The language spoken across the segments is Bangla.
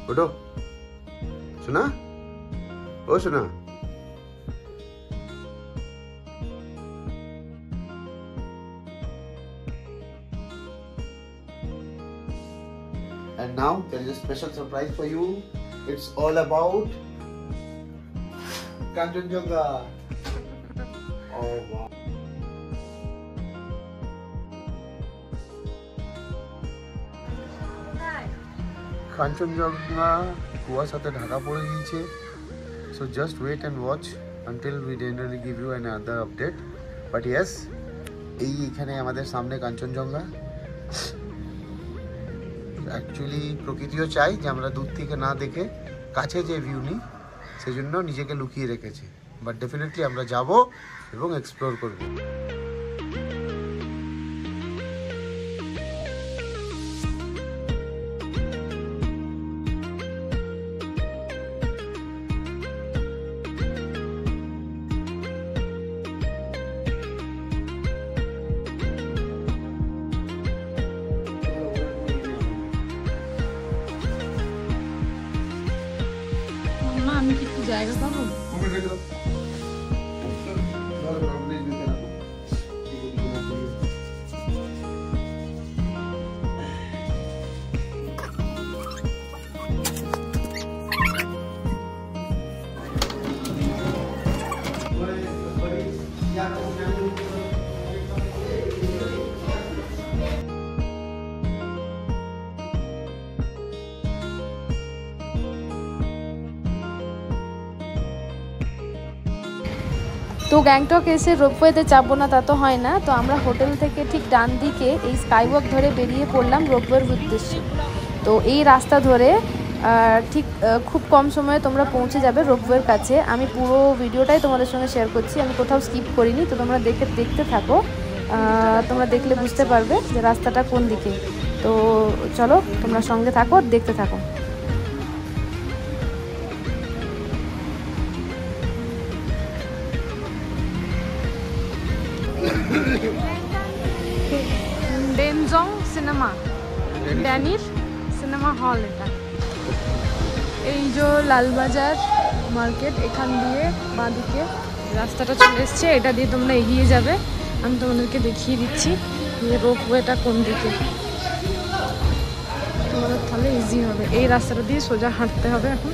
उठो सुना ओ सुना And now there is a special surprise for you. It's all about Kanchenjunga. Oh wow. Kanchenjunga কুয়াশাতে Dhaka পড়ে গিয়েছে, so just wait and watch until we generally give you another update. But yes, এইখানে আমাদের সামনে কাঞ্চনজঙ্ঘা। অ্যাকচুয়ালি প্রকৃতিও চাই যে আমরা দূর থেকে না দেখে কাছে যে ভিউ নিই, সেজন্য নিজেকে লুকিয়ে রেখেছে। বাট ডেফিনেটলি আমরা যাব এবং এক্সপ্লোর করব। আমি কি একটু জায়গা পাবো? তো গ্যাংটক এসে রোপওয়েতে চাপবো না তা তো হয় না, তো আমরা হোটেল থেকে ঠিক ডান দিকে এই স্কাইওয়াক ধরে বেরিয়ে পড়লাম রোপওয়ের উদ্দেশ্যে। তো এই রাস্তা ধরে ঠিক খুব কম সময়ে তোমরা পৌঁছে যাবে রোপওয়ের কাছে। আমি পুরো ভিডিওটাই তোমাদের সঙ্গে শেয়ার করছি, আমি কোথাও স্কিপ করিনি। তো তোমরা দেখতে থাকো, তোমরা দেখলে বুঝতে পারবে যে রাস্তাটা কোন দিকে। তো চলো তোমরা সঙ্গে থাকো, দেখতে থাকো। ডেনজং সিনেমা, ড্যানির সিনেমা হল এটা। এই যে লালবাজার মার্কেট, এখান দিয়ে বাঁদিকে রাস্তাটা চলে এসছে, এটা দিয়ে তোমরা এগিয়ে যাবে। আমি তোমাদেরকে দেখিয়ে দিচ্ছি যে রোপওয়েটা কোন দিকে, তোমাদের তাহলে ইজি হবে। এই রাস্তাটা দিয়ে সোজা হাঁটতে হবে এখন।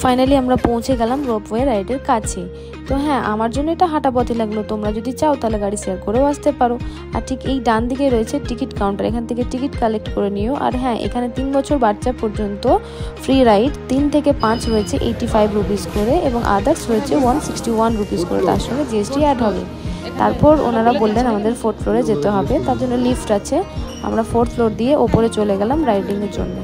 ফাইনালি আমরা পৌঁছে গেলাম রোপওয়ে রাইডের কাছে। তো হ্যাঁ, আমার জন্য এটা হাঁটা পথে লাগলো, তোমরা যদি চাও তাহলে গাড়ি শেয়ার করেও আসতে পারো। আর ঠিক এই ডান দিকে রয়েছে টিকিট কাউন্টার, এখান থেকে টিকিট কালেক্ট করে নিও। আর হ্যাঁ, এখানে 3 বছর বাচ্চা পর্যন্ত ফ্রি রাইড, 3 থেকে 5 রয়েছে 85 রুপিস করে এবং আদার্স রয়েছে 161 রুপিস করে, তার সঙ্গে জিএসটি অ্যাড হবে। তারপর ওনারা বললেন আমাদের 4th ফ্লোরে যেতে হবে, তার জন্য লিফট আছে। আমরা 4th ফ্লোর দিয়ে ওপরে চলে গেলাম রাইডিংয়ের জন্য।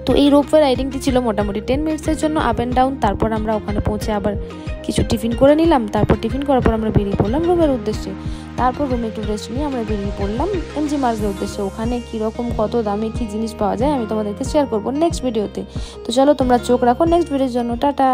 তো এই রোপওয়ে রাইডিংটি ছিল মোটামুটি 10 মিনিটসের জন্য আপ অ্যান্ড ডাউন। তারপর আমরা ওখানে পৌঁছে আবার কিছু টিফিন করে নিলাম। তারপর টিফিন করার পর আমরা বেরিয়ে পড়লাম রুমের উদ্দেশ্যে। তারপর রুমে একটু রেস্ট নিয়ে আমরা বেরিয়ে পড়লাম এমজি মার্গের উদ্দেশ্যে। ওখানে কীরকম কত দামে কী জিনিস পাওয়া যায় আমি তোমাদেরকে শেয়ার করবো নেক্সট ভিডিওতে। তো চলো তোমরা চোখ রাখো নেক্সট ভিডিওর জন্য। টাটা।